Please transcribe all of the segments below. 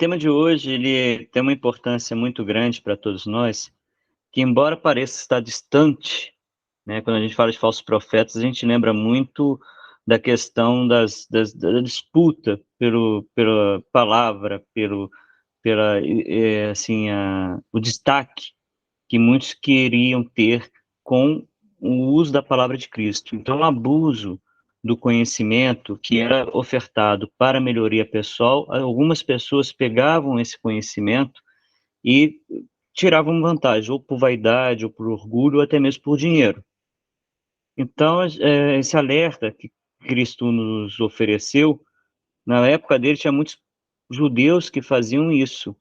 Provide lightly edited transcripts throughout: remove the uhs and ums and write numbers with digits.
tema de hoje ele tem uma importância muito grande para todos nós, que embora pareça estar distante, né, quando a gente fala de falsos profetas, a gente lembra muito da questão da disputa pela palavra, assim, o destaque que muitos queriam ter com o uso da palavra de Cristo. Então, o abuso do conhecimento que era ofertado para melhoria pessoal, algumas pessoas pegavam esse conhecimento e tiravam vantagem, ou por vaidade, ou por orgulho, ou até mesmo por dinheiro. Então, esse alerta que Cristo nos ofereceu, na época dele tinha muitos judeus que faziam isso.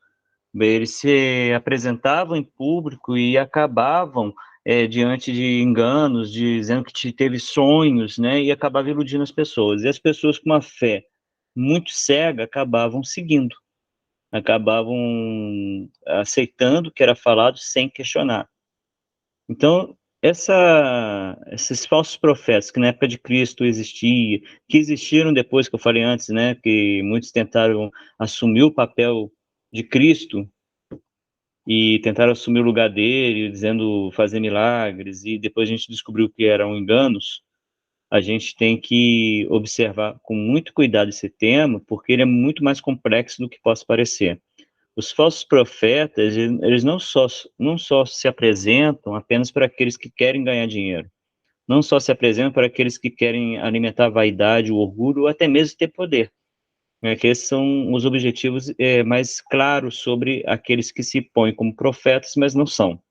Eles se apresentavam em público e acabavam, diante de enganos, dizendo que teve sonhos, né, e acabava iludindo as pessoas. E as pessoas com uma fé muito cega acabavam seguindo, acabavam aceitando o que era falado sem questionar. Então, esses falsos profetas que na época de Cristo existia, que existiram depois que eu falei antes, né, que muitos tentaram assumir o papel de Cristo e tentaram assumir o lugar dele, dizendo fazer milagres, e depois a gente descobriu que eram enganos. A gente tem que observar com muito cuidado esse tema, porque ele é muito mais complexo do que possa parecer. Os falsos profetas, eles não só se apresentam apenas para aqueles que querem ganhar dinheiro, não só se apresentam para aqueles que querem alimentar a vaidade, o orgulho, ou até mesmo ter poder, né, que esses são os objetivos mais claros sobre aqueles que se põem como profetas, mas não são.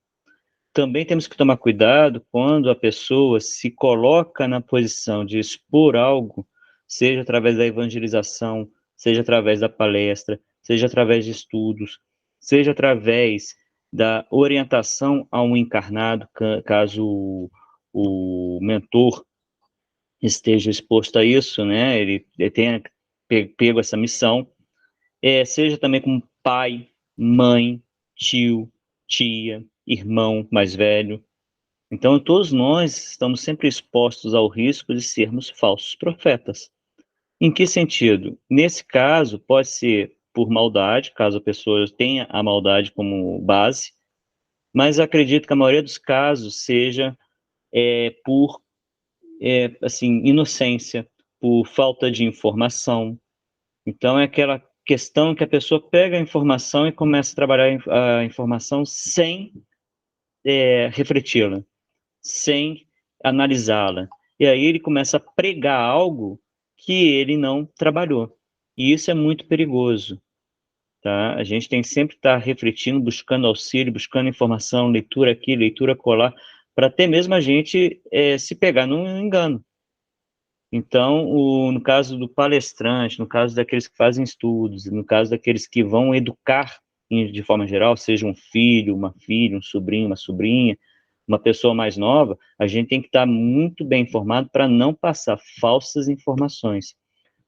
Também temos que tomar cuidado quando a pessoa se coloca na posição de expor algo, seja através da evangelização, seja através da palestra, seja através de estudos, seja através da orientação a um encarnado, caso o mentor esteja exposto a isso, né, ele tenha pego essa missão, seja também como pai, mãe, tio, tia, irmão mais velho. Então, todos nós estamos sempre expostos ao risco de sermos falsos profetas. Em que sentido? Nesse caso, pode ser por maldade, caso a pessoa tenha a maldade como base, mas acredito que a maioria dos casos seja por assim, inocência, por falta de informação. Então, é aquela questão que a pessoa pega a informação e começa a trabalhar a informação sem refleti-la, sem analisá-la. E aí ele começa a pregar algo que ele não trabalhou. E isso é muito perigoso, tá? A gente tem que sempre estar refletindo, buscando auxílio, buscando informação, leitura aqui, leitura colar, para até mesmo a gente se pegar num engano. Então, no caso do palestrante, no caso daqueles que fazem estudos, no caso daqueles que vão educar de forma geral, seja um filho, uma filha, um sobrinho, uma sobrinha, uma pessoa mais nova, a gente tem que estar muito bem informado para não passar falsas informações.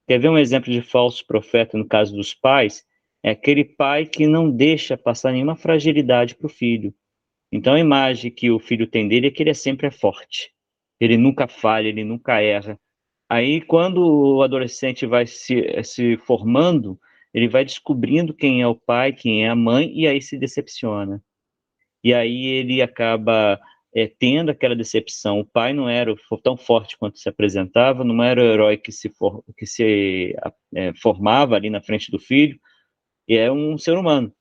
Quer ver um exemplo de falso profeta no caso dos pais? É aquele pai que não deixa passar nenhuma fragilidade para o filho. Então, a imagem que o filho tem dele é que ele sempre é forte. Ele nunca falha, ele nunca erra. Aí, quando o adolescente vai se formando, ele vai descobrindo quem é o pai, quem é a mãe, e aí se decepciona. E aí ele acaba tendo aquela decepção. O pai não era tão forte quanto se apresentava, não era o herói que se formava ali na frente do filho, e é um ser humano.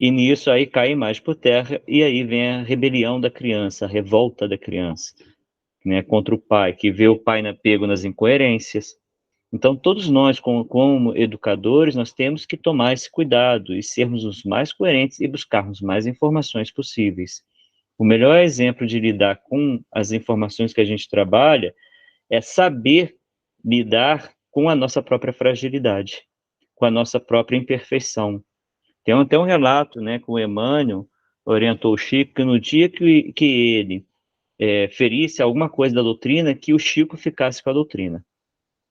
E nisso aí cai a imagem por terra, e aí vem a rebelião da criança, a revolta da criança, né, contra o pai, que vê o pai pego nas incoerências. Então, todos nós, como educadores, nós temos que tomar esse cuidado e sermos os mais coerentes e buscarmos mais informações possíveis. O melhor exemplo de lidar com as informações que a gente trabalha é saber lidar com a nossa própria fragilidade, com a nossa própria imperfeição. Tem até um relato, né, que o Emmanuel orientou o Chico, que no dia que ele ferisse alguma coisa da doutrina, que o Chico ficasse com a doutrina,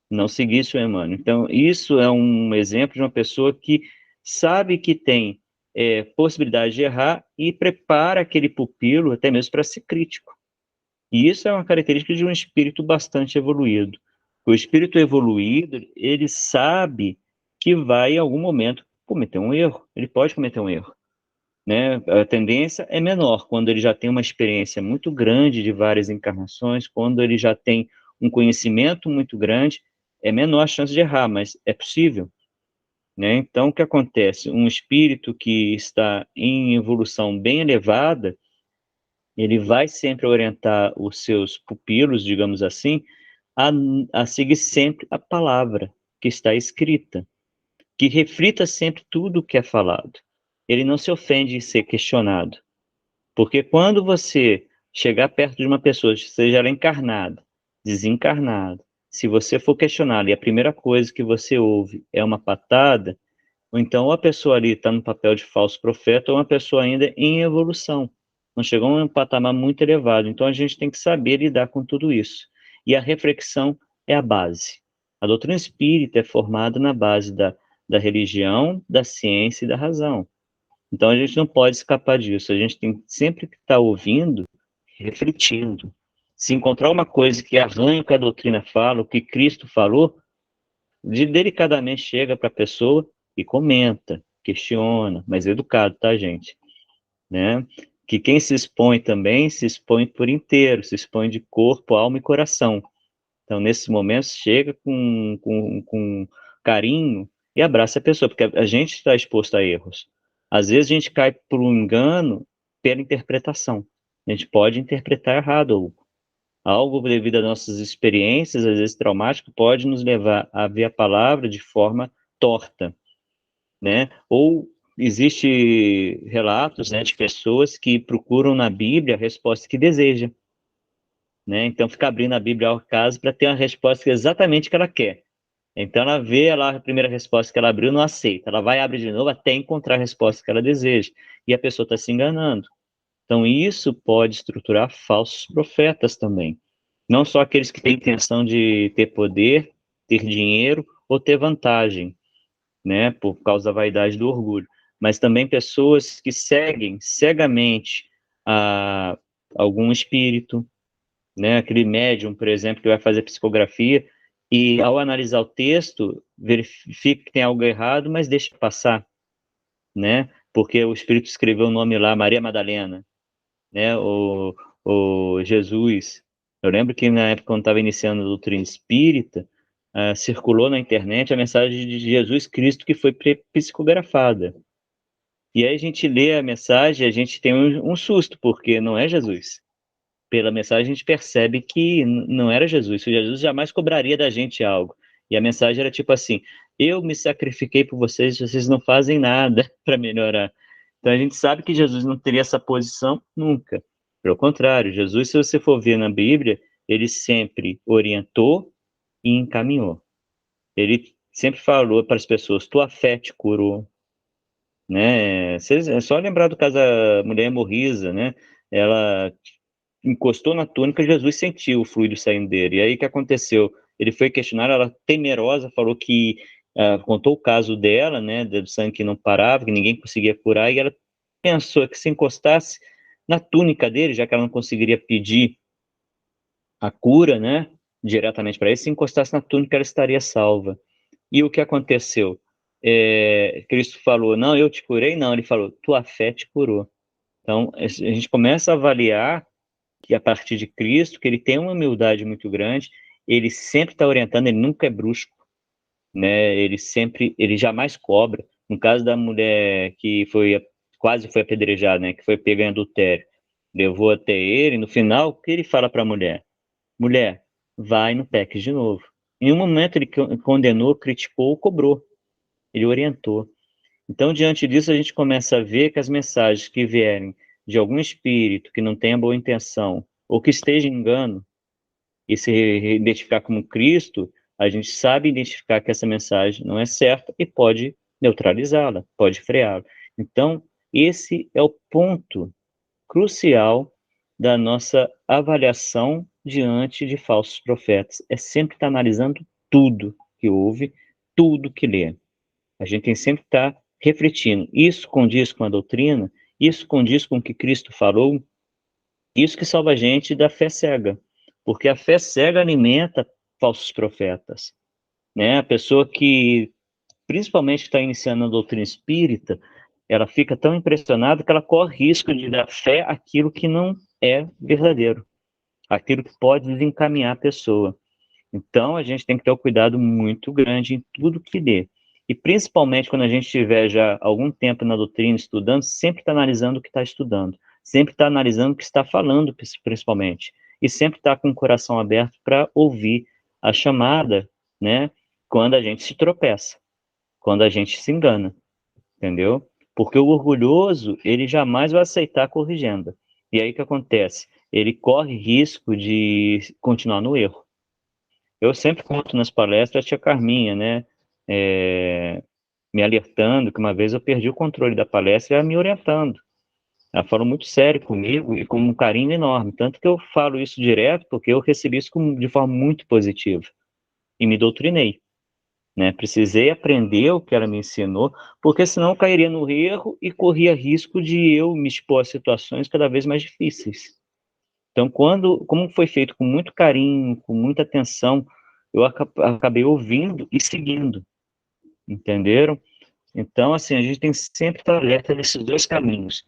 não seguisse o Emmanuel. Então, isso é um exemplo de uma pessoa que sabe que tem possibilidade de errar e prepara aquele pupilo até mesmo para ser crítico. E isso é uma característica de um espírito bastante evoluído. O espírito evoluído, ele sabe que vai, em algum momento, cometer um erro, ele pode cometer um erro, né? A tendência é menor quando ele já tem uma experiência muito grande de várias encarnações, quando ele já tem um conhecimento muito grande, é menor a chance de errar, mas é possível, né? Então, o que acontece? Um espírito que está em evolução bem elevada, ele vai sempre orientar os seus pupilos, digamos assim, a, a seguir sempre a palavra que está escrita, que reflita sempre tudo o que é falado. Ele não se ofende em ser questionado, porque quando você chegar perto de uma pessoa, seja ela encarnada, desencarnada, se você for questionado e a primeira coisa que você ouve é uma patada, ou então a pessoa ali está no papel de falso profeta, ou uma pessoa ainda em evolução. Não chegou a um patamar muito elevado. Então a gente tem que saber lidar com tudo isso. E a reflexão é a base. A doutrina espírita é formada na base da religião, da ciência e da razão. Então a gente não pode escapar disso. A gente tem sempre que estar ouvindo, refletindo. Se encontrar uma coisa que arranha o que a doutrina fala, o que Cristo falou, delicadamente chega para a pessoa e comenta, questiona, mas educado, tá, gente? Né? Que quem se expõe também se expõe por inteiro, se expõe de corpo, alma e coração. Então, nesses momentos, chega com carinho e abraça a pessoa, porque a gente está exposto a erros. Às vezes a gente cai por um engano pela interpretação. A gente pode interpretar errado algo devido às nossas experiências, às vezes traumáticas, pode nos levar a ver a palavra de forma torta, né? Ou existe relatos, né, de pessoas que procuram na Bíblia a resposta que deseja, né? Então fica abrindo a Bíblia ao caso para ter a resposta exatamente que ela quer. Então ela vê lá a primeira resposta que ela abriu, não aceita. Ela vai abrir de novo até encontrar a resposta que ela deseja. E a pessoa está se enganando. Então isso pode estruturar falsos profetas também. Não só aqueles que têm intenção de ter poder, ter dinheiro ou ter vantagem, né, por causa da vaidade e do orgulho, mas também pessoas que seguem cegamente a algum espírito, né, aquele médium, por exemplo, que vai fazer psicografia e ao analisar o texto verifica que tem algo errado, mas deixa passar, né, porque o espírito escreveu o nome lá, Maria Madalena, né, o Jesus. Eu lembro que na época, quando estava iniciando a doutrina espírita, circulou na internet a mensagem de Jesus Cristo que foi psicografada. E aí a gente lê a mensagem, a gente tem um susto, porque não é Jesus. Pela mensagem a gente percebe que não era Jesus. Jesus jamais cobraria da gente algo. E a mensagem era tipo assim: eu me sacrifiquei por vocês, vocês não fazem nada para melhorar. Então a gente sabe que Jesus não teria essa posição nunca. Pelo contrário, Jesus, se você for ver na Bíblia, ele sempre orientou e encaminhou. Ele sempre falou para as pessoas: tua fé te curou, né? É só lembrar do caso da mulher hemorrisa, né? Ela encostou na túnica, Jesus sentiu o fluido saindo dele. E aí o que aconteceu? Ele foi questionar, ela temerosa, falou que contou o caso dela, né, do sangue que não parava, que ninguém conseguia curar, e ela pensou que se encostasse na túnica dele, já que ela não conseguiria pedir a cura, né, diretamente para ele, se encostasse na túnica ela estaria salva. E o que aconteceu? Cristo falou, não, eu te curei, não, ele falou, tua fé te curou. Então, a gente começa a avaliar que a partir de Cristo, que ele tem uma humildade muito grande, ele sempre está orientando, ele nunca é brusco, né? Ele jamais cobra. No caso da mulher que quase foi apedrejada, né? Que foi pega em adultério, levou até ele, no final, o que ele fala para a mulher? Mulher, vai no peque de novo. Em um momento ele condenou, criticou, cobrou, ele orientou. Então, diante disso, a gente começa a ver que as mensagens que vierem de algum espírito que não tenha boa intenção, ou que esteja em engano, e se identificar como Cristo, a gente sabe identificar que essa mensagem não é certa e pode neutralizá-la, pode freá-la. Então, esse é o ponto crucial da nossa avaliação diante de falsos profetas. É sempre estar analisando tudo que ouve, tudo que lê. A gente tem sempre que estar refletindo. Isso condiz com a doutrina? Isso condiz com o que Cristo falou? Isso que salva a gente da fé cega. Porque a fé cega alimenta falsos profetas, né? A pessoa que principalmente que está iniciando a doutrina espírita, ela fica tão impressionada que ela corre risco de dar fé àquilo que não é verdadeiro, aquilo que pode desencaminhar a pessoa. Então, a gente tem que ter um cuidado muito grande em tudo que lê. E principalmente quando a gente estiver já algum tempo na doutrina estudando, sempre está analisando o que está estudando, sempre está analisando o que está falando, principalmente, e sempre está com o coração aberto para ouvir a chamada, né, quando a gente se tropeça, quando a gente se engana, entendeu? Porque o orgulhoso, ele jamais vai aceitar a corrigenda. E aí o que acontece? Ele corre risco de continuar no erro. Eu sempre conto nas palestras a tia Carminha, né? Me alertando que uma vez eu perdi o controle da palestra e ela me orientando. Ela falou muito sério comigo e com um carinho enorme. Tanto que eu falo isso direto porque eu recebi isso de forma muito positiva. E me doutrinei, né? Precisei aprender o que ela me ensinou, porque senão eu cairia no erro e corria risco de eu me expor a situações cada vez mais difíceis. Então, como foi feito com muito carinho, com muita atenção, eu acabei ouvindo e seguindo, entenderam? Então, assim, a gente tem que sempre estar alerta nesses dois caminhos.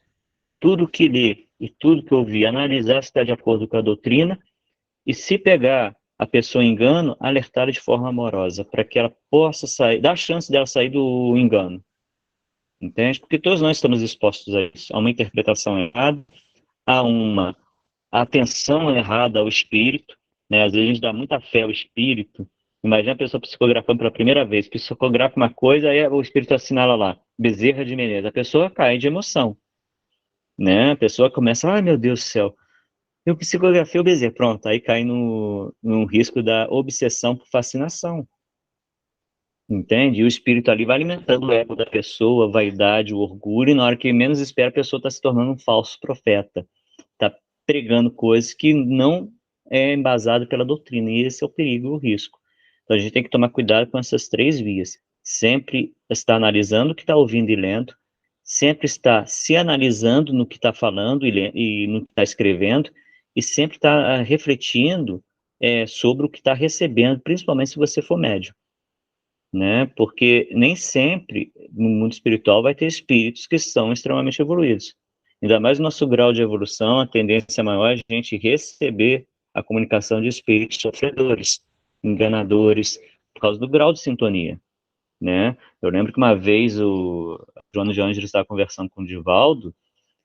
Tudo que lê e tudo que ouvir, analisar se está de acordo com a doutrina, e se pegar a pessoa em engano, alertar de forma amorosa, para que ela possa sair, dar a chance dela sair do engano, entende? Porque todos nós estamos expostos a isso, a uma interpretação errada, a uma atenção errada ao espírito, né? Às vezes a gente dá muita fé ao espírito. Imagina a pessoa psicografando pela primeira vez, psicografa uma coisa, aí o espírito assinala lá, Bezerra de Menezes. A pessoa cai de emoção, né? A pessoa começa, ai meu Deus do céu, eu psicografei o Bezerra, pronto, aí cai no risco da obsessão por fascinação, entende? E o espírito ali vai alimentando o ego da pessoa, a vaidade, o orgulho, e na hora que menos espera, a pessoa está se tornando um falso profeta, está pregando coisas que não é embasado pela doutrina, e esse é o perigo e o risco. Então a gente tem que tomar cuidado com essas três vias. Sempre estar analisando o que está ouvindo e lendo, sempre estar se analisando no que está falando e no que está escrevendo, e sempre estar refletindo sobre o que está recebendo, principalmente se você for médium, né? Porque nem sempre no mundo espiritual vai ter espíritos que são extremamente evoluídos. Ainda mais no nosso grau de evolução, a tendência maior é a gente receber a comunicação de espíritos sofredores, enganadores, por causa do grau de sintonia, né? Eu lembro que uma vez o Joana de Ângeles estava conversando com o Divaldo,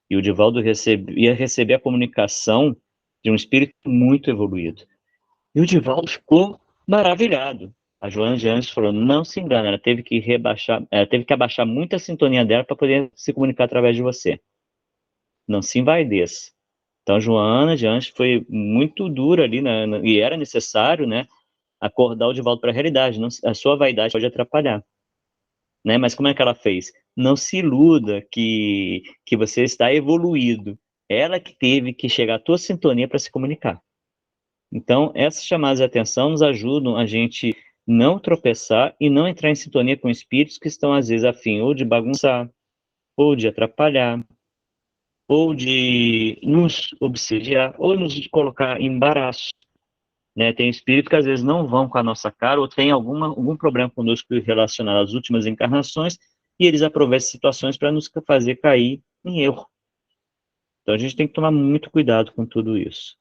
e o Divaldo ia receber a comunicação de um espírito muito evoluído. E o Divaldo ficou maravilhado. A Joana de Anjos falou, não se engana, ela teve que abaixar muito a sintonia dela para poder se comunicar através de você. Não se envaideça. Então, Joana de Anjos foi muito dura ali, e era necessário, né, acordar o Divaldo para a realidade. Não, a sua vaidade pode atrapalhar, né? Mas como é que ela fez? Não se iluda que você está evoluído. Ela que teve que chegar à tua sintonia para se comunicar. Então, essas chamadas de atenção nos ajudam a gente não tropeçar e não entrar em sintonia com espíritos que estão, às vezes, a fim ou de bagunçar, ou de atrapalhar, ou de nos obsediar, ou nos colocar em embaraço, né? Tem espíritos que, às vezes, não vão com a nossa cara, ou tem algum problema conosco relacionado às últimas encarnações, e eles aproveitam situações para nos fazer cair em erro. Então, a gente tem que tomar muito cuidado com tudo isso.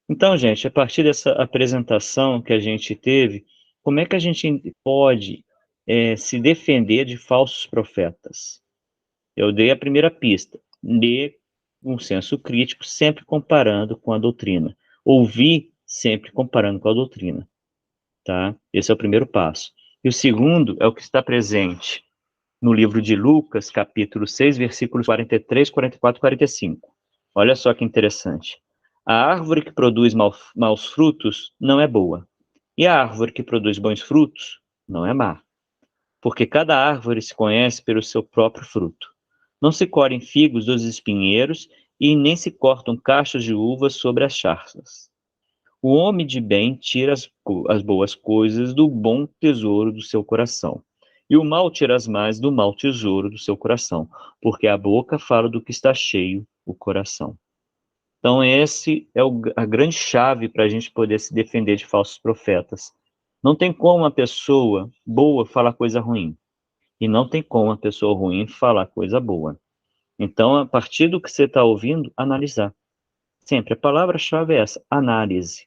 Então, gente, a partir dessa apresentação que a gente teve, como é que a gente pode se defender de falsos profetas? Eu dei a primeira pista. Ler um senso crítico, sempre comparando com a doutrina. Ouvir, sempre comparando com a doutrina. Tá? Esse é o primeiro passo. E o segundo é o que está presente no livro de Lucas, capítulo 6, versículos 43, 44 e 45. Olha só que interessante. A árvore que produz maus frutos não é boa, e a árvore que produz bons frutos não é má, porque cada árvore se conhece pelo seu próprio fruto. Não se colhem figos dos espinheiros e nem se cortam cachos de uvas sobre as charcas. O homem de bem tira as boas coisas do bom tesouro do seu coração, e o mal tira as más do mau tesouro do seu coração, porque a boca fala do que está cheio o coração. Então, esse é a grande chave para a gente poder se defender de falsos profetas. Não tem como uma pessoa boa falar coisa ruim. E não tem como a pessoa ruim falar coisa boa. Então, a partir do que você está ouvindo, analisar. Sempre, a palavra-chave é essa, análise.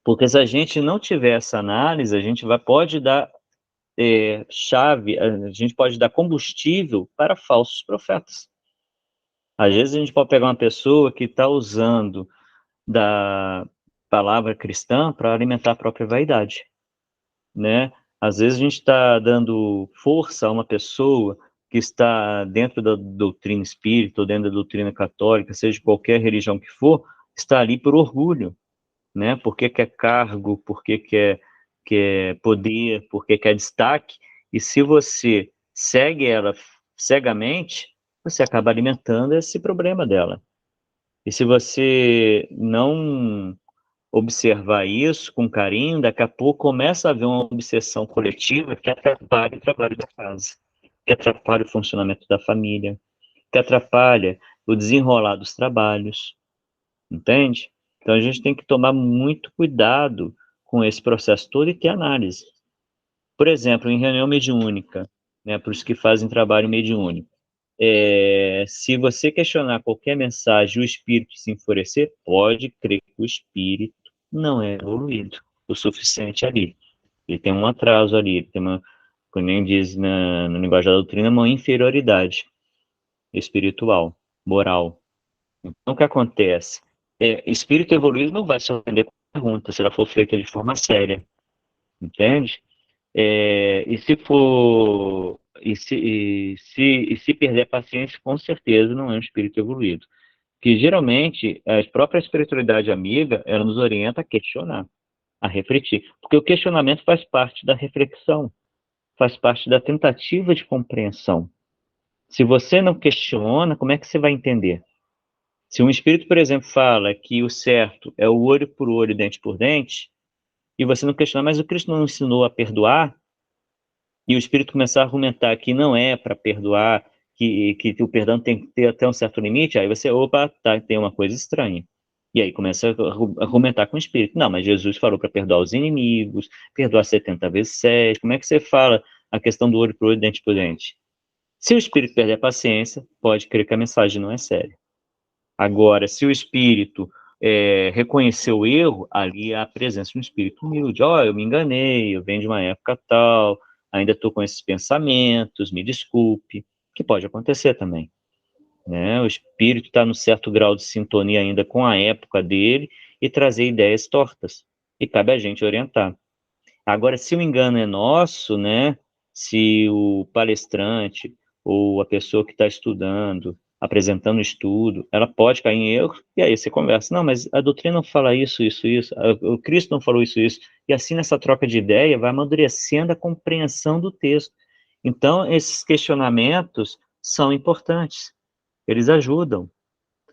Porque se a gente não tiver essa análise, a gente pode dar chave, a gente pode dar combustível para falsos profetas. Às vezes a gente pode pegar uma pessoa que está usando da palavra cristã para alimentar a própria vaidade, né? Às vezes a gente está dando força a uma pessoa que está dentro da doutrina espírita ou dentro da doutrina católica, seja qualquer religião que for, está ali por orgulho, né? Porque quer cargo, porque quer poder, porque quer destaque, e se você segue ela cegamente, você acaba alimentando esse problema dela. E se você não observar isso com carinho, daqui a pouco começa a haver uma obsessão coletiva que atrapalha o trabalho da casa, que atrapalha o funcionamento da família, que atrapalha o desenrolar dos trabalhos, entende? Então a gente tem que tomar muito cuidado com esse processo todo e ter análise. Por exemplo, em reunião mediúnica, né, para os que fazem trabalho mediúnico, se você questionar qualquer mensagem e o espírito se enfurecer, pode crer que o espírito não é evoluído o suficiente ali. Ele tem um atraso ali, ele tem uma, como nem diz na linguagem da doutrina, uma inferioridade espiritual, moral. Então, o que acontece? Espírito evoluído não vai se ofender com pergunta, se ela for feita de forma séria, entende? E se for, e se perder a paciência, com certeza não é um espírito evoluído. Que geralmente a própria espiritualidade amiga, ela nos orienta a questionar, a refletir, porque o questionamento faz parte da reflexão, faz parte da tentativa de compreensão. Se você não questiona, como é que você vai entender? Se um espírito, por exemplo, fala que o certo é o olho por olho, dente por dente, e você não questiona, mas o Cristo não ensinou a perdoar, e o espírito começar a argumentar que não é para perdoar, que o perdão tem que ter até um certo limite, aí você, opa, tá, tem uma coisa estranha. E aí começa a argumentar com o espírito. Não, mas Jesus falou para perdoar os inimigos, perdoar 70 vezes 7. Como é que você fala a questão do olho por olho, dente por dente? Se o espírito perder a paciência, pode crer que a mensagem não é séria. Agora, se o espírito reconhecer o erro, ali há a presença de um espírito humilde. Ó, eu me enganei, eu venho de uma época tal, ainda estou com esses pensamentos, me desculpe, que pode acontecer também, né? O espírito está num certo grau de sintonia ainda com a época dele e trazer ideias tortas, e cabe a gente orientar. Agora, se o engano é nosso, né? Se o palestrante ou a pessoa que está estudando, apresentando o estudo, ela pode cair em erro, e aí você conversa, não, mas a doutrina não fala isso, isso, isso, o Cristo não falou isso, isso, e assim nessa troca de ideia vai amadurecendo a compreensão do texto. Então, esses questionamentos são importantes, eles ajudam,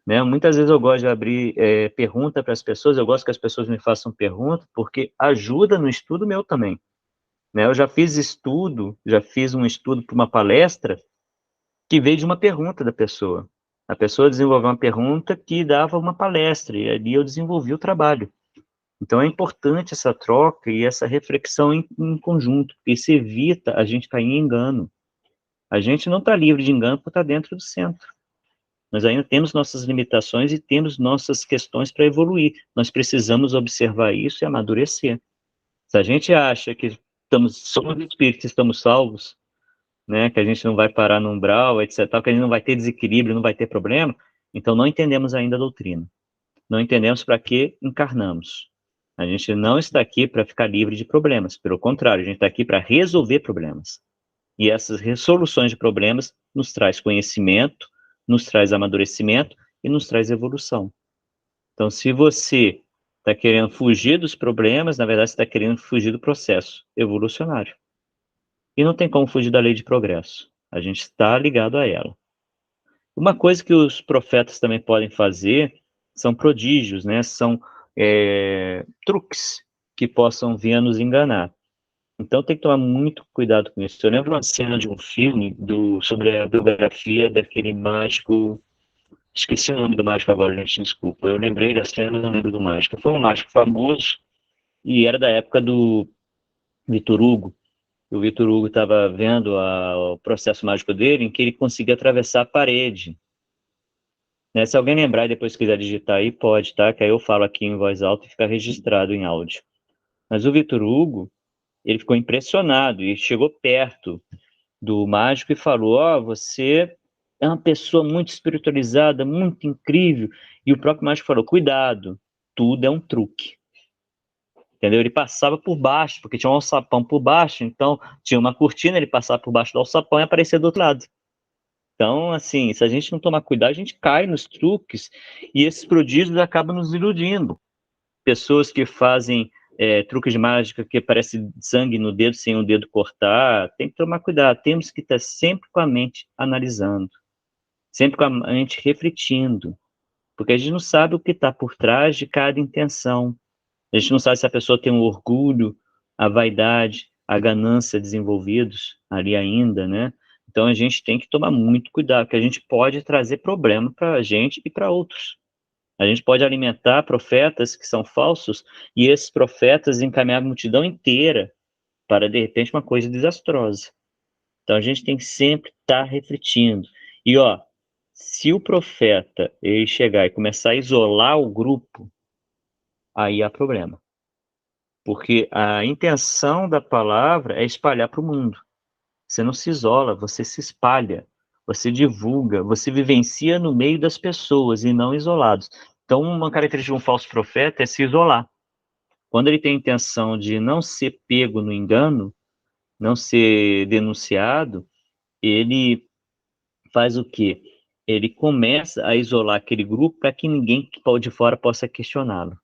né? Muitas vezes eu gosto de abrir pergunta para as pessoas, eu gosto que as pessoas me façam perguntas, porque ajuda no estudo meu também, né? Eu já fiz um estudo para uma palestra que veio de uma pergunta da pessoa. A pessoa desenvolveu uma pergunta que dava uma palestra, e ali eu desenvolvi o trabalho. Então é importante essa troca e essa reflexão em conjunto, porque isso evita a gente cair em engano. A gente não está livre de engano por estar dentro do centro. Nós ainda temos nossas limitações e temos nossas questões para evoluir. Nós precisamos observar isso e amadurecer. Se a gente acha que somos espíritos e estamos salvos, né, que a gente não vai parar no umbral, etc., que a gente não vai ter desequilíbrio, não vai ter problema, então não entendemos ainda a doutrina. Não entendemos para que encarnamos. A gente não está aqui para ficar livre de problemas, pelo contrário, a gente está aqui para resolver problemas. E essas resoluções de problemas nos traz conhecimento, nos traz amadurecimento e nos traz evolução. Então, se você está querendo fugir dos problemas, na verdade, você está querendo fugir do processo evolucionário. E não tem como fugir da lei de progresso. A gente está ligado a ela. Uma coisa que os profetas também podem fazer são prodígios, né? São truques que possam vir a nos enganar. Então tem que tomar muito cuidado com isso. Eu lembro uma cena de um filme sobre a biografia daquele mágico. Esqueci o nome do mágico agora, gente, desculpa. Eu lembrei da cena, mas não lembro do mágico. Foi um mágico famoso e era da época do Vitor Hugo. O Vitor Hugo estava vendo o processo mágico dele, em que ele conseguia atravessar a parede. Né? Se alguém lembrar e depois quiser digitar aí, pode, tá? Que aí eu falo aqui em voz alta e fica registrado em áudio. Mas o Vitor Hugo, ele ficou impressionado e chegou perto do mágico e falou: ó, você é uma pessoa muito espiritualizada, muito incrível. E o próprio mágico falou: cuidado, tudo é um truque. Entendeu? Ele passava por baixo, porque tinha um alçapão por baixo, então tinha uma cortina, ele passava por baixo do alçapão e aparecia do outro lado. Então, assim, se a gente não tomar cuidado, a gente cai nos truques e esses prodígios acabam nos iludindo. Pessoas que fazem truques de mágica que parece sangue no dedo sem o dedo cortar, tem que tomar cuidado. Temos que estar sempre com a mente analisando, sempre com a mente refletindo, porque a gente não sabe o que está por trás de cada intenção. A gente não sabe se a pessoa tem o orgulho, a vaidade, a ganância desenvolvidos ali ainda, né? Então a gente tem que tomar muito cuidado, porque a gente pode trazer problema para a gente e para outros. A gente pode alimentar profetas que são falsos e esses profetas encaminhar a multidão inteira para, de repente, uma coisa desastrosa. Então a gente tem que sempre estar refletindo. E, ó, se o profeta ele chegar e começar a isolar o grupo, aí há problema. Porque a intenção da palavra é espalhar para o mundo. Você não se isola, você se espalha, você divulga, você vivencia no meio das pessoas e não isolados. Então, uma característica de um falso profeta é se isolar. Quando ele tem a intenção de não ser pego no engano, não ser denunciado, ele faz o quê? Ele começa a isolar aquele grupo para que ninguém de fora possa questioná-lo.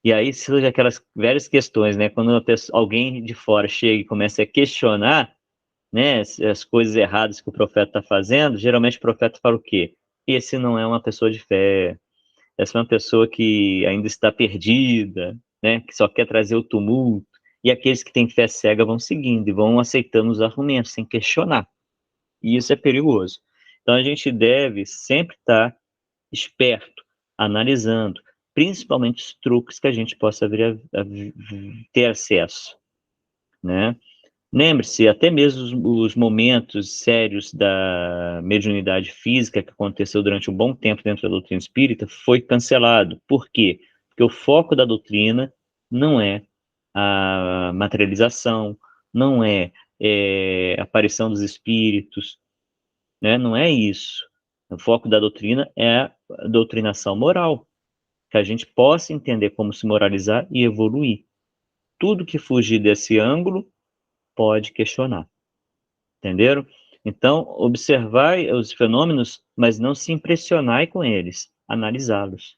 E aí surgem aquelas velhas questões, né? Quando alguém de fora chega e começa a questionar, né, as coisas erradas que o profeta está fazendo, geralmente o profeta fala o quê? Esse não é uma pessoa de fé, essa é uma pessoa que ainda está perdida, né, que só quer trazer o tumulto. E aqueles que têm fé cega vão seguindo e vão aceitando os argumentos sem questionar. E isso é perigoso. Então a gente deve sempre estar esperto, analisando, principalmente os truques que a gente possa vir ter acesso, né? Lembre-se, até mesmo os momentos sérios da mediunidade física que aconteceu durante um bom tempo dentro da doutrina espírita foi cancelado. Por quê? Porque o foco da doutrina não é a materialização, não é, a aparição dos espíritos, né? Não é isso. O foco da doutrina é a doutrinação moral, que a gente possa entender como se moralizar e evoluir. Tudo que fugir desse ângulo pode questionar. Entenderam? Então, observar os fenômenos, mas não se impressionar com eles, analisá-los.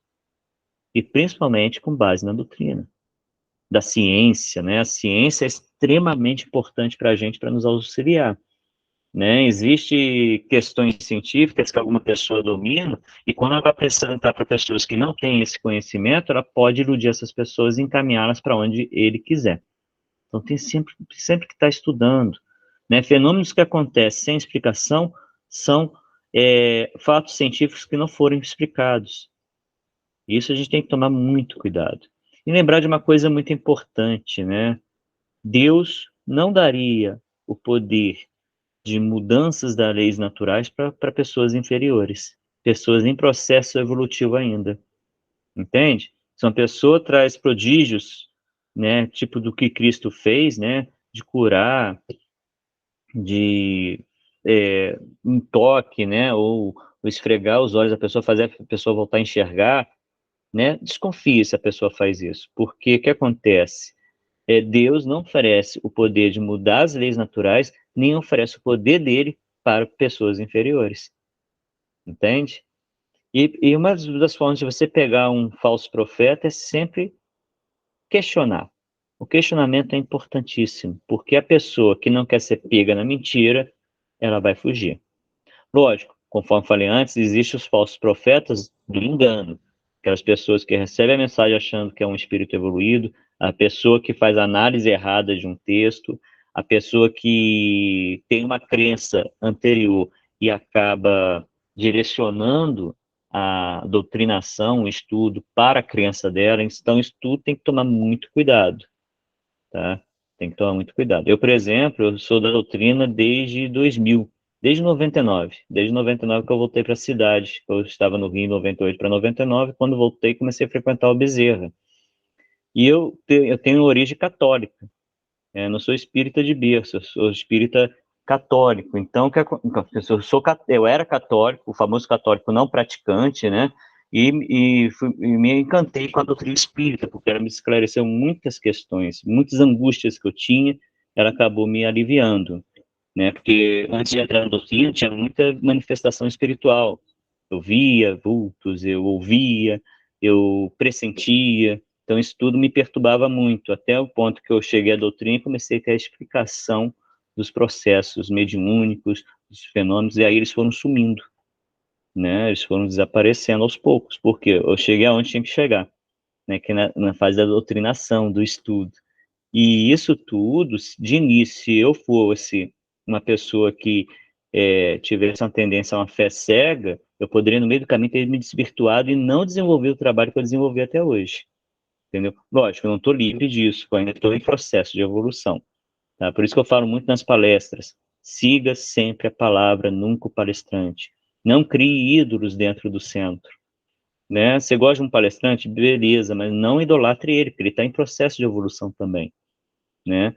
E principalmente com base na doutrina, da ciência, né? A ciência é extremamente importante para a gente, para nos auxiliar, né? Existem questões científicas que alguma pessoa domina, e quando ela vai apresentar para pessoas que não têm esse conhecimento, ela pode iludir essas pessoas e encaminhá-las para onde ele quiser. Então, tem sempre que estar estudando, né? Fenômenos que acontecem sem explicação são fatos científicos que não foram explicados. Isso a gente tem que tomar muito cuidado. E lembrar de uma coisa muito importante, né? Deus não daria o poder de mudanças das leis naturais para pessoas inferiores, pessoas em processo evolutivo ainda, entende? Se uma pessoa traz prodígios, né, tipo do que Cristo fez, né, de curar, de um toque, né, ou esfregar os olhos da pessoa, fazer a pessoa voltar a enxergar, né, desconfie se a pessoa faz isso, porque o que acontece? Deus não oferece o poder de mudar as leis naturais, nem oferece o poder dele para pessoas inferiores, entende? E uma das formas de você pegar um falso profeta é sempre questionar. O questionamento é importantíssimo, porque a pessoa que não quer ser pega na mentira, ela vai fugir. Lógico, conforme falei antes, existem os falsos profetas do engano, aquelas pessoas que recebem a mensagem achando que é um espírito evoluído, a pessoa que faz análise errada de um texto, a pessoa que tem uma crença anterior e acaba direcionando a doutrinação, o estudo para a crença dela, então isso tudo tem que tomar muito cuidado, tá? Tem que tomar muito cuidado. Eu, por exemplo, eu sou da doutrina desde 2000, desde 99. Desde 99 que eu voltei para a cidade. Eu estava no Rio em 98 para 99. Quando voltei, comecei a frequentar o Bezerra. E eu tenho origem católica. Não sou espírita de berço, eu sou espírita católico. Então, eu era católico, o famoso católico não praticante, né? E me encantei com a doutrina espírita, porque ela me esclareceu muitas questões, muitas angústias que eu tinha, ela acabou me aliviando, né? Porque antes de entrar na doutrina, tinha muita manifestação espiritual. Eu via vultos, eu ouvia, eu pressentia. Então, isso tudo me perturbava muito, até o ponto que eu cheguei à doutrina e comecei a ter a explicação dos processos mediúnicos, dos fenômenos, e aí eles foram sumindo, né? Eles foram desaparecendo aos poucos, porque eu cheguei aonde tinha que chegar, né? Que é na fase da doutrinação, do estudo. E isso tudo, de início, se eu fosse uma pessoa que tivesse uma tendência a uma fé cega, eu poderia, no meio do caminho, ter me desvirtuado e não desenvolver o trabalho que eu desenvolvi até hoje. Entendeu? Lógico, eu não estou livre disso, eu ainda estou em processo de evolução. Tá? Por isso que eu falo muito nas palestras. Siga sempre a palavra, nunca o palestrante. Não crie ídolos dentro do centro. Né? Você gosta de um palestrante? Beleza, mas não idolatre ele, porque ele está em processo de evolução também. Né?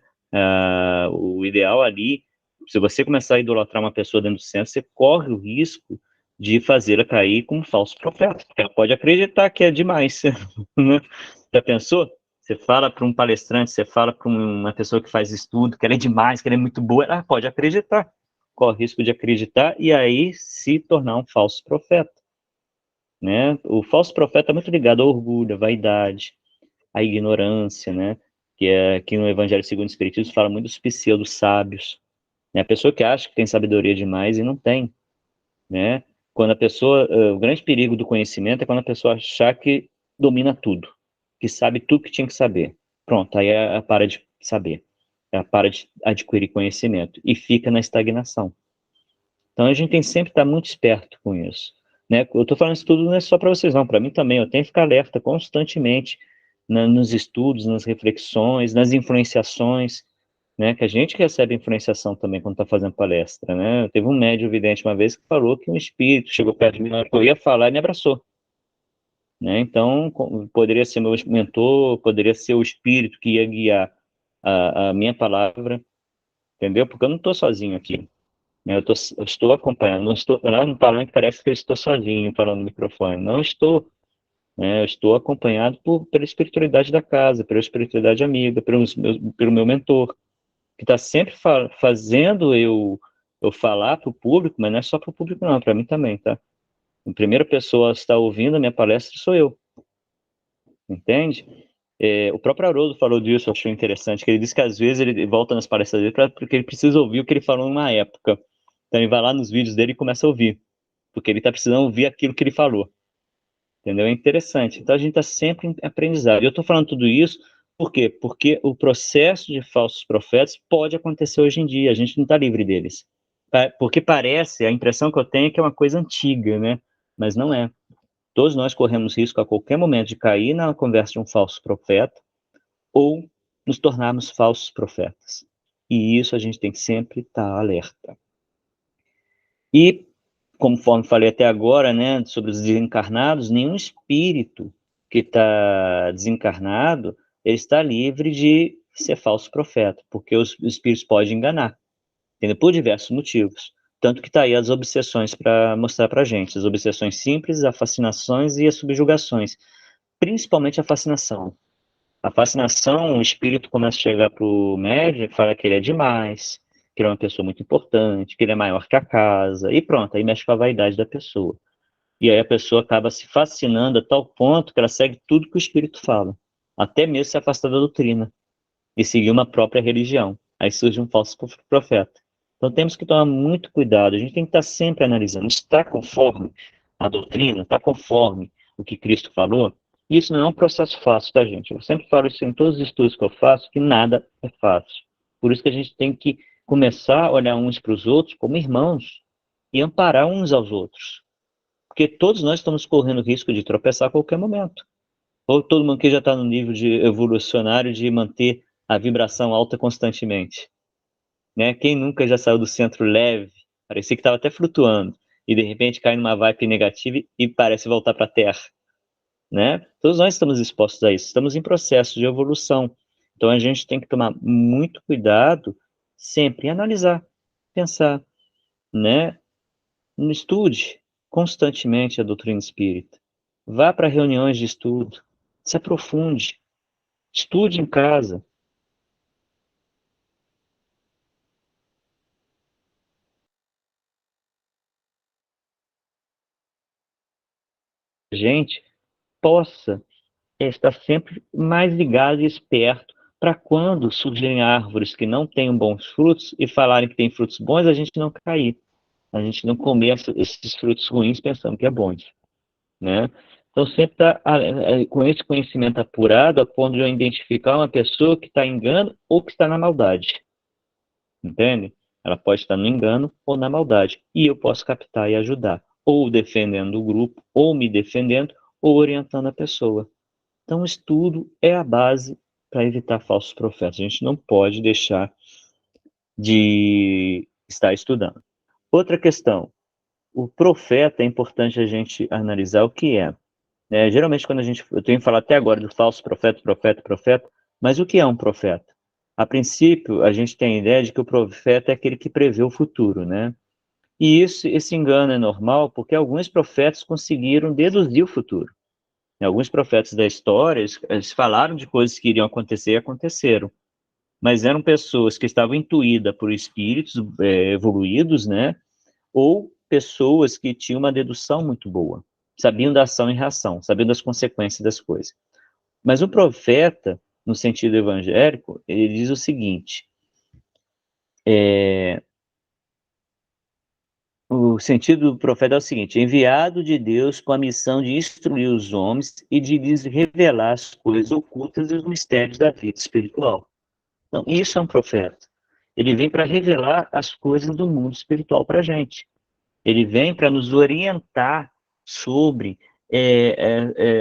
O ideal ali, se você começar a idolatrar uma pessoa dentro do centro, você corre o risco de fazê-la cair como um falso profeta, porque ela pode acreditar que é demais, né? Já pensou? Você fala para um palestrante, você fala para uma pessoa que faz estudo, que ela é demais, que ela é muito boa, ela pode acreditar, corre o risco de acreditar e aí se tornar um falso profeta, né? O falso profeta é muito ligado ao orgulho, à vaidade, à ignorância, né? Que no Evangelho segundo o Espiritismo fala muito dos pseudos sábios, né? A pessoa que acha que tem sabedoria demais e não tem, né? Quando a pessoa, o grande perigo do conhecimento é quando a pessoa achar que domina tudo, que sabe tudo que tinha que saber. Pronto, aí ela para de saber, ela para de adquirir conhecimento e fica na estagnação. Então a gente tem sempre que estar muito esperto com isso, né? Eu estou falando isso tudo não é só para vocês não, para mim também, eu tenho que ficar alerta constantemente nos estudos, nas reflexões, nas influenciações, né? Que a gente recebe influenciação também quando está fazendo palestra, né? Teve um médium vidente uma vez que falou que um espírito chegou perto de mim na hora que eu ia falar e me abraçou, né? Então poderia ser meu mentor, poderia ser o espírito que ia guiar a minha palavra, entendeu? Porque eu não estou sozinho aqui. Né? Eu estou acompanhando, não estou lá no palanque, parece que eu estou sozinho falando no microfone. Não estou, né? Eu estou acompanhado pela espiritualidade da casa, pela espiritualidade amiga, pelo meu mentor, que está sempre fazendo eu falar para o público, mas não é só para o público, não, para mim também, tá? A primeira pessoa a estar ouvindo a minha palestra sou eu, entende? O próprio Haroldo falou disso, eu achei interessante, que ele disse que às vezes ele volta nas palestras dele porque ele precisa ouvir o que ele falou numa época. Então ele vai lá nos vídeos dele e começa a ouvir, porque ele está precisando ouvir aquilo que ele falou, entendeu? É interessante. Então a gente está sempre em aprendizado. E eu estou falando tudo isso, por quê? Porque o processo de falsos profetas pode acontecer hoje em dia, a gente não está livre deles. Porque parece, a impressão que eu tenho é que é uma coisa antiga, né? Mas não é. Todos nós corremos risco a qualquer momento de cair na conversa de um falso profeta ou nos tornarmos falsos profetas. E isso a gente tem que sempre estar alerta. E, conforme falei até agora, né, sobre os desencarnados, nenhum espírito que está desencarnado, ele está livre de ser falso profeta, porque os espíritos podem enganar, entendeu? Por diversos motivos. Tanto que está aí as obsessões para mostrar para a gente, as obsessões simples, as fascinações e as subjugações, principalmente a fascinação. A fascinação, o espírito começa a chegar para o médium e fala que ele é demais, que ele é uma pessoa muito importante, que ele é maior que a casa, e pronto, aí mexe com a vaidade da pessoa. E aí a pessoa acaba se fascinando a tal ponto que ela segue tudo que o espírito fala, até mesmo se afastar da doutrina e seguir uma própria religião. Aí surge um falso profeta. Então temos que tomar muito cuidado, a gente tem que estar sempre analisando, está conforme a doutrina, está conforme o que Cristo falou? Isso não é um processo fácil, tá, gente? Eu sempre falo isso em todos os estudos que eu faço, que nada é fácil. Por isso que a gente tem que começar a olhar uns para os outros como irmãos e amparar uns aos outros. Porque todos nós estamos correndo risco de tropeçar a qualquer momento. Ou todo mundo que já está no nível de evolucionário de manter a vibração alta constantemente, né? Quem nunca já saiu do centro leve, parecia que estava até flutuando, e de repente cai numa vibe negativa e parece voltar para a Terra, né? Todos nós estamos expostos a isso, estamos em processo de evolução. Então a gente tem que tomar muito cuidado sempre em analisar, pensar, né? Estude constantemente a doutrina espírita. Vá para reuniões de estudo, se aprofunde, estude em casa. A gente possa estar sempre mais ligado e esperto para quando surgirem árvores que não tenham bons frutos e falarem que tem frutos bons, a gente não cair. A gente não comer esses frutos ruins pensando que é bons, né? Então, sempre tá com esse conhecimento apurado, a ponto de eu identificar uma pessoa que está em engano ou que está na maldade, entende? Ela pode estar no engano ou na maldade, e eu posso captar e ajudar, ou defendendo o grupo, ou me defendendo, ou orientando a pessoa. Então, o estudo é a base para evitar falsos profetas. A gente não pode deixar de estar estudando. Outra questão, o profeta é importante a gente analisar o que é. Geralmente, quando eu tenho falado até agora do falso profeta, profeta, profeta, mas o que é um profeta? A princípio, a gente tem a ideia de que o profeta é aquele que prevê o futuro, né? E esse engano é normal porque alguns profetas conseguiram deduzir o futuro. Alguns profetas da história, eles falaram de coisas que iriam acontecer e aconteceram, mas eram pessoas que estavam intuídas por espíritos evoluídos, né? Ou pessoas que tinham uma dedução muito boa, sabiam da ação e reação, sabiam das consequências das coisas. Mas o profeta, no sentido evangélico, ele diz o seguinte, o sentido do profeta é o seguinte, enviado de Deus com a missão de instruir os homens e de lhes revelar as coisas ocultas e os mistérios da vida espiritual. Então, isso é um profeta. Ele vem para revelar as coisas do mundo espiritual para a gente. Ele vem para nos orientar sobre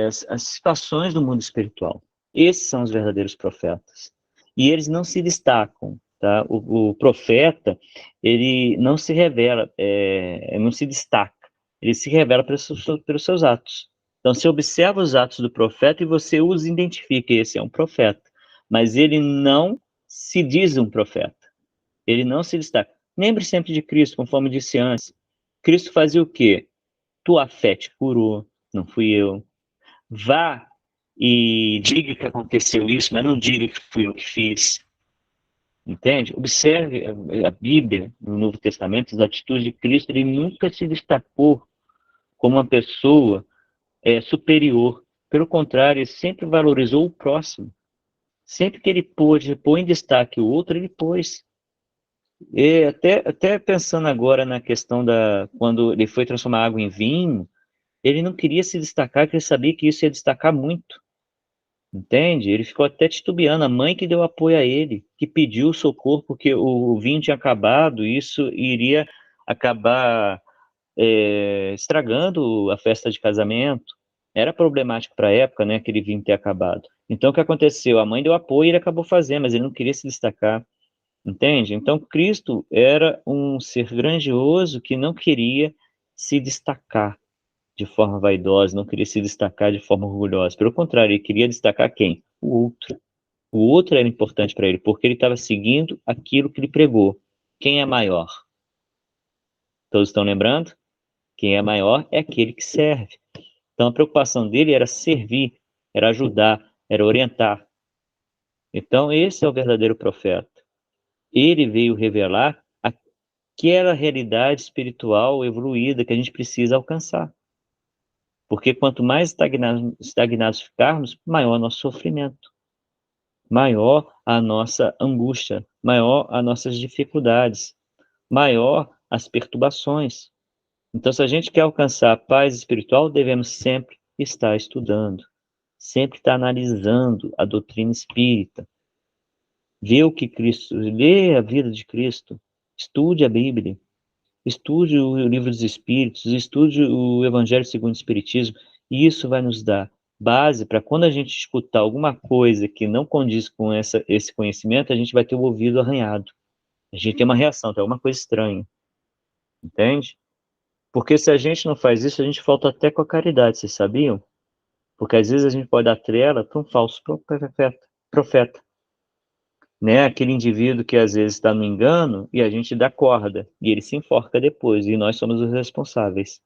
as situações do mundo espiritual. Esses são os verdadeiros profetas. E eles não se destacam, tá? O profeta, ele não se revela, não se destaca. Ele se revela pelos seus atos. Então, você observa os atos do profeta e você os identifica, esse é um profeta. Mas ele não se diz um profeta. Ele não se destaca. Lembre sempre de Cristo, conforme disse antes. Cristo fazia o quê? Tua fé te curou, não fui eu. Vá e diga que aconteceu isso, mas não diga que fui eu que fiz. Entende? Observe a Bíblia, no Novo Testamento, as atitudes de Cristo, ele nunca se destacou como uma pessoa superior. Pelo contrário, ele sempre valorizou o próximo. Sempre que ele pôde pôr em destaque o outro, ele pôs. E até pensando agora na questão quando ele foi transformar água em vinho, ele não queria se destacar, porque ele sabia que isso ia destacar muito, entende? Ele ficou até titubeando, a mãe que deu apoio a ele, que pediu socorro porque o vinho tinha acabado, e isso iria acabar estragando a festa de casamento. Era problemático para a época, né, aquele vinho ter acabado. Então, o que aconteceu? A mãe deu apoio e ele acabou fazendo, mas ele não queria se destacar. Entende? Então, Cristo era um ser grandioso que não queria se destacar de forma vaidosa, não queria se destacar de forma orgulhosa. Pelo contrário, ele queria destacar quem? O outro. O outro era importante para ele, porque ele estava seguindo aquilo que ele pregou. Quem é maior? Todos estão lembrando? Quem é maior é aquele que serve. Então, a preocupação dele era servir, era ajudar, era orientar. Então, esse é o verdadeiro profeta. Ele veio revelar aquela realidade espiritual evoluída que a gente precisa alcançar. Porque quanto mais estagnados ficarmos, maior o nosso sofrimento, maior a nossa angústia, maior as nossas dificuldades, maior as perturbações. Então, se a gente quer alcançar a paz espiritual, devemos sempre estar estudando, sempre estar analisando a doutrina espírita, ver o que Cristo, ler a vida de Cristo, estude a Bíblia, estude o livro dos Espíritos, estude o Evangelho segundo o Espiritismo, e isso vai nos dar base para quando a gente escutar alguma coisa que não condiz com esse conhecimento, a gente vai ter o ouvido arranhado. A gente tem uma reação, tem alguma coisa estranha, entende? Porque se a gente não faz isso, a gente falta até com a caridade, vocês sabiam? Porque às vezes a gente pode dar trela para um falso profeta, né? Aquele indivíduo que às vezes está no engano e a gente dá corda e ele se enforca depois e nós somos os responsáveis.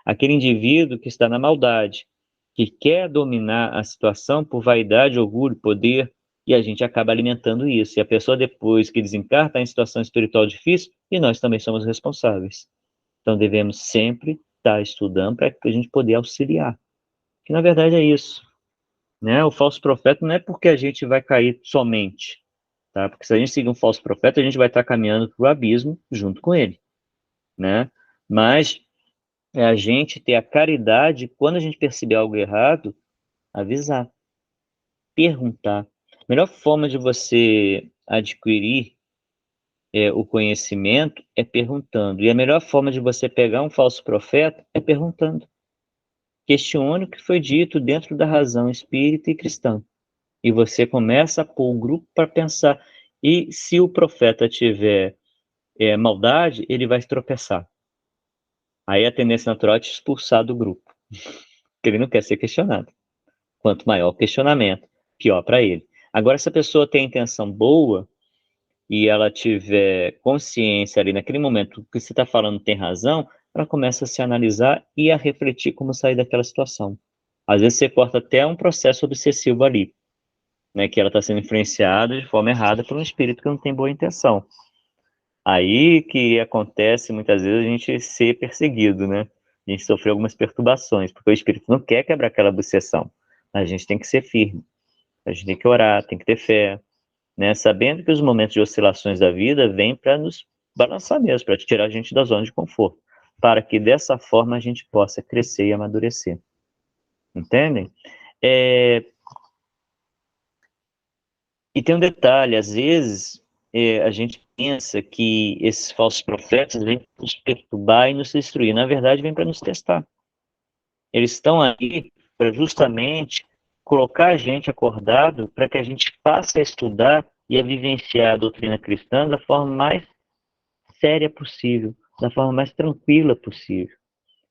Aquele indivíduo que está na maldade, que quer dominar a situação por vaidade, orgulho, poder, e a gente acaba alimentando isso. E a pessoa depois que desencarna está em situação espiritual difícil e nós também somos responsáveis. Então devemos sempre estar estudando para a gente poder auxiliar. Que na verdade é isso, né? O falso profeta não é porque a gente vai cair somente, tá? Porque se a gente seguir um falso profeta, a gente vai estar caminhando para o abismo junto com ele, né? Mas é a gente ter a caridade, quando a gente perceber algo errado, avisar, perguntar. A melhor forma de você adquirir o conhecimento é perguntando. E a melhor forma de você pegar um falso profeta é perguntando. Questione o que foi dito dentro da razão espírita e cristã. E você começa a pôr o grupo para pensar. E se o profeta tiver maldade, ele vai tropeçar. Aí a tendência natural é te expulsar do grupo, porque ele não quer ser questionado. Quanto maior o questionamento, pior para ele. Agora, se a pessoa tem intenção boa e ela tiver consciência ali naquele momento que você está falando tem razão, ela começa a se analisar e a refletir como sair daquela situação. Às vezes você corta até um processo obsessivo ali, né, que ela está sendo influenciada de forma errada por um espírito que não tem boa intenção. Aí que acontece muitas vezes a gente ser perseguido, né? A gente sofrer algumas perturbações, porque o espírito não quer quebrar aquela obsessão. A gente tem que ser firme, a gente tem que orar, tem que ter fé, né? Sabendo que os momentos de oscilações da vida vêm para nos balançar mesmo, para tirar a gente da zona de conforto, para que dessa forma a gente possa crescer e amadurecer. Entendem? E tem um detalhe, às vezes a gente pensa que esses falsos profetas vêm para nos perturbar e nos destruir. Na verdade, vêm para nos testar. Eles estão aí para justamente colocar a gente acordado para que a gente passe a estudar e a vivenciar a doutrina cristã da forma mais séria possível, da forma mais tranquila possível.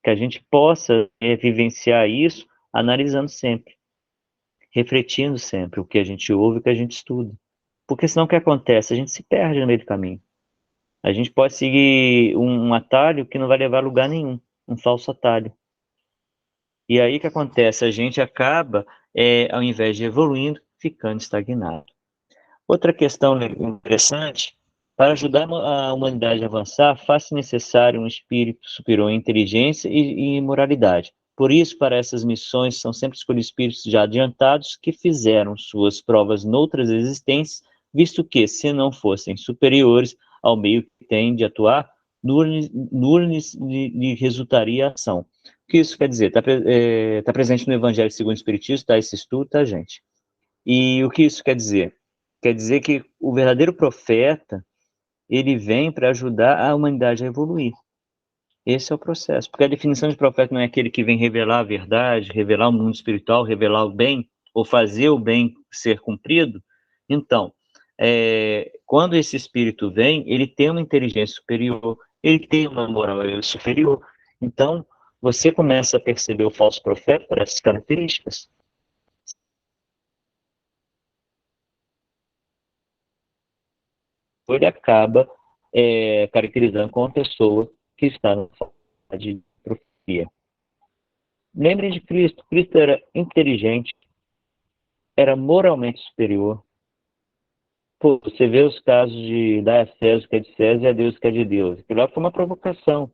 Que a gente possa vivenciar isso analisando sempre, refletindo sempre o que a gente ouve e o que a gente estuda. Porque senão o que acontece? A gente se perde no meio do caminho. A gente pode seguir um atalho que não vai levar a lugar nenhum, um falso atalho. E aí o que acontece? A gente acaba, ao invés de evoluindo, ficando estagnado. Outra questão interessante, para ajudar a humanidade a avançar, faz-se necessário um espírito superior em inteligência e moralidade. Por isso, para essas missões, são sempre escolhidos espíritos já adiantados que fizeram suas provas noutras existências, visto que, se não fossem superiores ao meio que têm de atuar, nulo lhe resultaria a ação. O que isso quer dizer? Tá presente no Evangelho segundo o Espiritismo, tá esse estudo, tá, gente? E o que isso quer dizer? Quer dizer que o verdadeiro profeta, ele vem para ajudar a humanidade a evoluir. Esse é o processo. Porque a definição de profeta não é aquele que vem revelar a verdade, revelar o mundo espiritual, revelar o bem, ou fazer o bem ser cumprido. Então, quando esse espírito vem, ele tem uma inteligência superior, ele tem uma moral superior. Então, você começa a perceber o falso profeta por essas características. Ele acaba caracterizando como uma pessoa que está na fase de profecia. Lembrem de Cristo. Cristo era inteligente, era moralmente superior. Pô, você vê os casos de dar a César o que é de César e a Deus o que é de Deus. Aquilo lá foi uma provocação.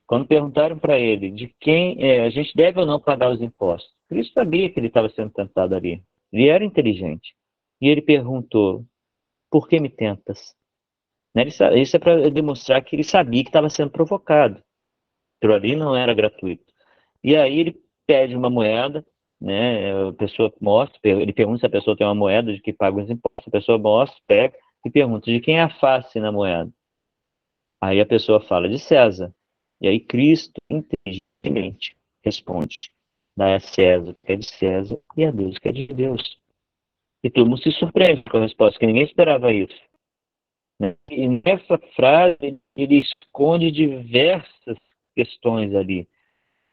Quando perguntaram para ele de quem a gente deve ou não pagar os impostos, Cristo sabia que ele estava sendo tentado ali. Ele era inteligente. E ele perguntou: por que me tentas? Né? Isso é para demonstrar que ele sabia que estava sendo provocado. Aquilo ali não era gratuito. E aí ele pede uma moeda, né? A pessoa mostra, ele pergunta se a pessoa tem uma moeda de que paga os impostos. A pessoa mostra, pega e pergunta de quem é a face na moeda. Aí a pessoa fala de César. E aí Cristo, inteligentemente, responde: Dá a César o que é de César e a Deus o que é de Deus. E todo mundo se surpreende com a resposta, que ninguém esperava isso. Né? E nessa frase, ele esconde diversas questões ali.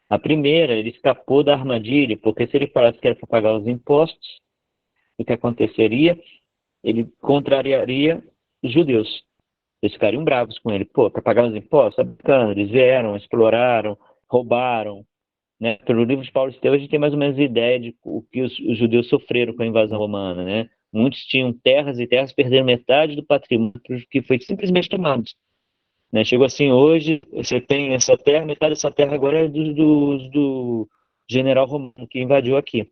A primeira, ele escapou da armadilha, porque se ele falasse que era para pagar os impostos, o que aconteceria? Ele contrariaria os judeus. Eles ficariam bravos com ele. Pô, para pagar os impostos? Tá bacana. Eles vieram, exploraram, roubaram. Né? Pelo livro de Paulo Estevão, a gente tem mais ou menos ideia de o que os judeus sofreram com a invasão romana. Né? Muitos tinham terras e terras, perderam metade do patrimônio que foi simplesmente tomado. Né? Chegou assim, hoje você tem essa terra, metade dessa terra agora é do general romano que invadiu aqui.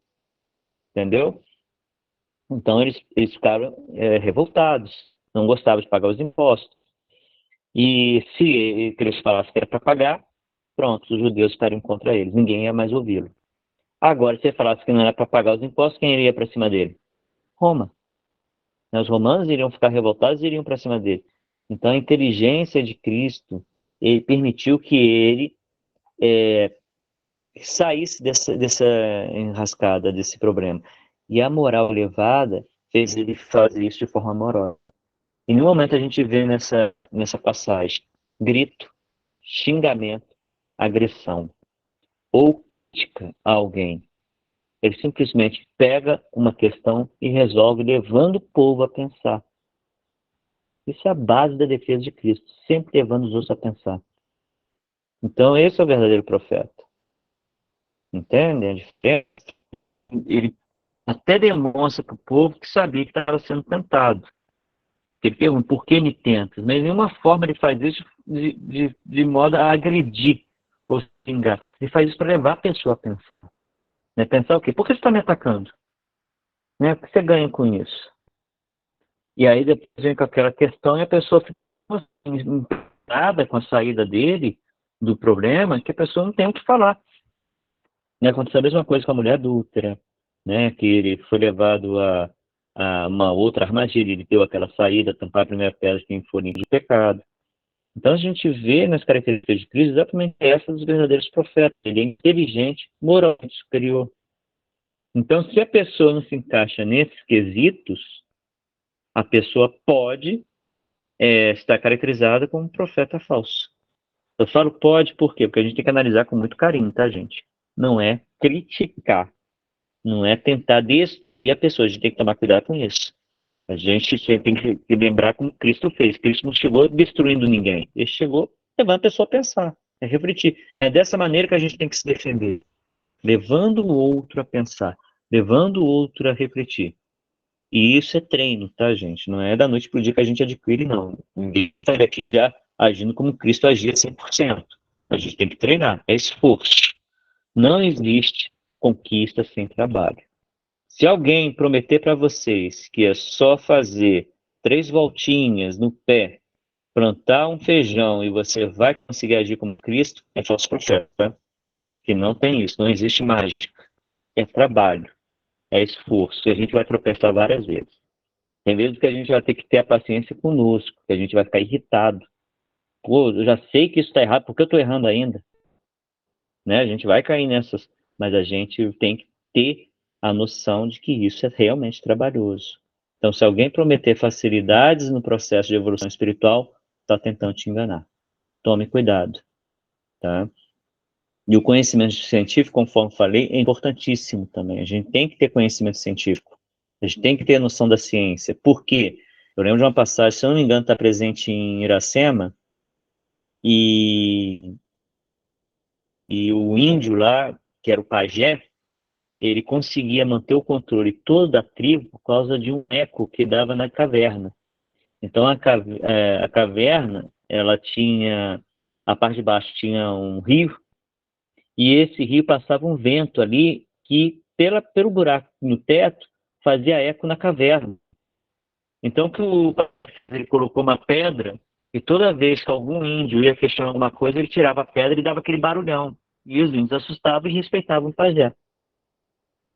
Entendeu? Então eles ficaram revoltados, não gostavam de pagar os impostos. E se eles falassem que era para pagar, pronto, os judeus estariam contra eles, ninguém ia mais ouvi-lo. Agora, se ele falasse que não era para pagar os impostos, quem iria para cima dele? Roma. Os romanos iriam ficar revoltados e iriam para cima dele. Então, a inteligência de Cristo ele permitiu que ele saísse dessa enrascada, desse problema. E a moral elevada fez ele fazer isso de forma amorosa. Em nenhum momento a gente vê nessa passagem grito, xingamento, agressão ou crítica a alguém. Ele simplesmente pega uma questão e resolve, levando o povo a pensar. Isso é a base da defesa de Cristo, sempre levando os outros a pensar. Então, esse é o verdadeiro profeta. Entende a diferença? Ele até demonstra para o povo que sabia que estava sendo tentado. Ele pergunta, por que me tentas? Mas de nenhuma forma ele faz isso de modo a agredir ou se enganar. Ele faz isso para levar a pessoa a pensar. Né? Pensar o quê? Por que você está me atacando? Né? O que você ganha com isso? E aí depois vem com aquela questão e a pessoa fica assim, nada com a saída dele, do problema, que a pessoa não tem o que falar. Né? Aconteceu a mesma coisa com a mulher adúltera, né? Que ele foi levado a uma outra armadilha, ele deu aquela saída, tampar a primeira pedra de quem for limpo de pecado. Então a gente vê nas características de Cristo exatamente essa dos verdadeiros profetas. Ele é inteligente, moralmente superior. Então, se a pessoa não se encaixa nesses quesitos, a pessoa pode estar caracterizada como um profeta falso. Eu falo pode por quê? Porque a gente tem que analisar com muito carinho, tá, gente? Não é criticar, não é tentar destruir a pessoa. A gente tem que tomar cuidado com isso. A gente tem que lembrar como Cristo fez. Cristo não chegou destruindo ninguém. Ele chegou levando a pessoa a pensar, a refletir. É dessa maneira que a gente tem que se defender. Levando o outro a pensar, levando o outro a refletir. E isso é treino, tá, gente? Não é da noite pro dia que a gente adquire, não. Ninguém sai daqui já agindo como Cristo agia 100%. A gente tem que treinar, é esforço. Não existe conquista sem trabalho. Se alguém prometer para vocês que é só fazer 3 voltinhas no pé, plantar um feijão e você vai conseguir agir como Cristo, é falso profeta. Tá? Que não tem isso, não existe mágica. É trabalho, é esforço. E a gente vai tropeçar várias vezes. Tem vezes que a gente vai ter que ter a paciência conosco, que a gente vai ficar irritado. Pô, eu já sei que isso está errado, por que eu estou errando ainda? Né? A gente vai cair nessas, mas a gente tem que ter a noção de que isso é realmente trabalhoso. Então, se alguém prometer facilidades no processo de evolução espiritual, está tentando te enganar. Tome cuidado, tá? E o conhecimento científico, conforme falei, é importantíssimo também. A gente tem que ter conhecimento científico. A gente tem que ter noção da ciência. Por quê? Eu lembro de uma passagem, se eu não me engano, está presente em Iracema, e, e o índio lá, que era o pajé, ele conseguia manter o controle todo da tribo por causa de um eco que dava na caverna. Então a caverna, ela tinha, a parte de baixo tinha um rio, e esse rio passava um vento ali que, pelo buraco no teto, fazia eco na caverna. Então ele colocou uma pedra, e toda vez que algum índio ia questionar alguma coisa, ele tirava a pedra e dava aquele barulhão. E os índios assustavam e respeitavam o pajé.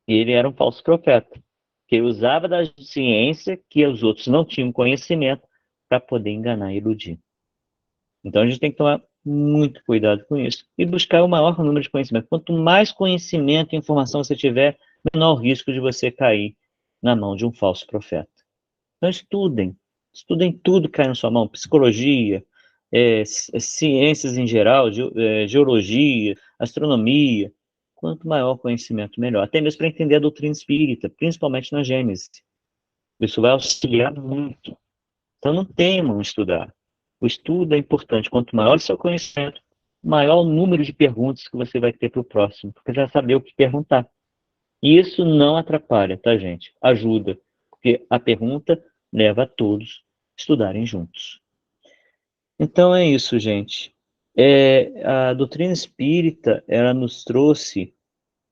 E ele era um falso profeta, que usava da ciência que os outros não tinham conhecimento para poder enganar e iludir. Então a gente tem que tomar Muito cuidado com isso. E buscar o maior número de conhecimento. Quanto mais conhecimento e informação você tiver, menor o risco de você cair na mão de um falso profeta. Então estudem. Estudem tudo que cai na sua mão. Psicologia, ciências em geral, geologia, astronomia. Quanto maior o conhecimento, melhor. Até mesmo para entender a doutrina espírita, principalmente na Gênesis. Isso vai auxiliar muito. Então não temam estudar. O estudo é importante. Quanto maior o seu conhecimento, maior o número de perguntas que você vai ter para o próximo, porque você vai saber o que perguntar. E isso não atrapalha, tá, gente? Ajuda, porque a pergunta leva a todos a estudarem juntos. Então é isso, gente. A doutrina espírita, ela nos trouxe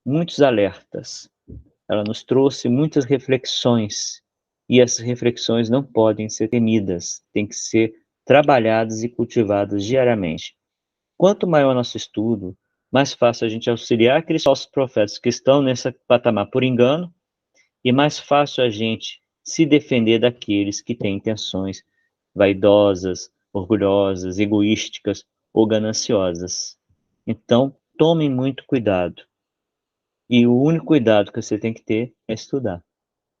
muitos alertas, ela nos trouxe muitas reflexões, e essas reflexões não podem ser temidas, têm que ser trabalhadas e cultivadas diariamente. Quanto maior nosso estudo, mais fácil a gente auxiliar aqueles falsos profetas que estão nesse patamar por engano, e mais fácil a gente se defender daqueles que têm intenções vaidosas, orgulhosas, egoísticas ou gananciosas. Então, tomem muito cuidado. E o único cuidado que você tem que ter é estudar.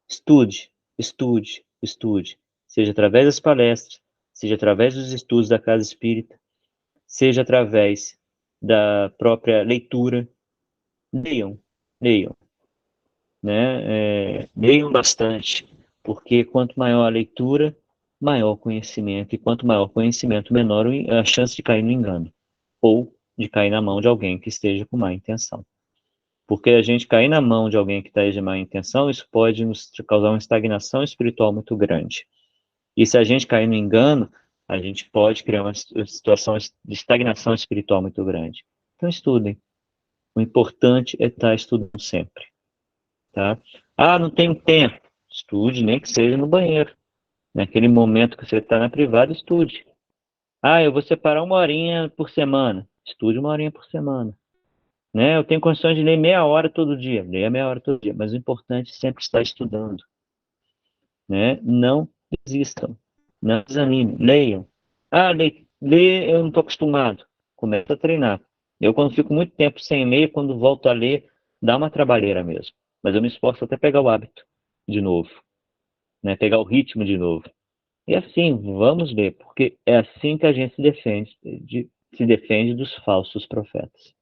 Estude, estude, estude. Seja através das palestras, seja através dos estudos da casa espírita, seja através da própria leitura. Leiam, leiam, né? Leiam bastante, porque quanto maior a leitura, maior o conhecimento, e quanto maior o conhecimento, menor a chance de cair no engano, ou de cair na mão de alguém que esteja com má intenção. Porque a gente cair na mão de alguém que está de má intenção, isso pode nos causar uma estagnação espiritual muito grande. E se a gente cair no engano, a gente pode criar uma situação de estagnação espiritual muito grande. Então estudem. O importante é estar estudando sempre, tá? Ah, não tenho tempo. Estude, nem que seja no banheiro. Naquele momento que você está na privada, estude. Ah, eu vou separar uma horinha por semana. Estude uma horinha por semana. Né? Eu tenho condições de ler meia hora todo dia. Leia meia hora todo dia. Mas o importante é sempre estar estudando. Né? Não desistam. Não desanimem. Leiam. Ah, ler eu não estou acostumado. Começa a treinar. Eu, quando fico muito tempo sem ler, quando volto a ler, dá uma trabalheira mesmo. Mas eu me esforço até pegar o hábito de novo. Né? Pegar o ritmo de novo. E assim, vamos ver, porque é assim que a gente se defende dos falsos profetas.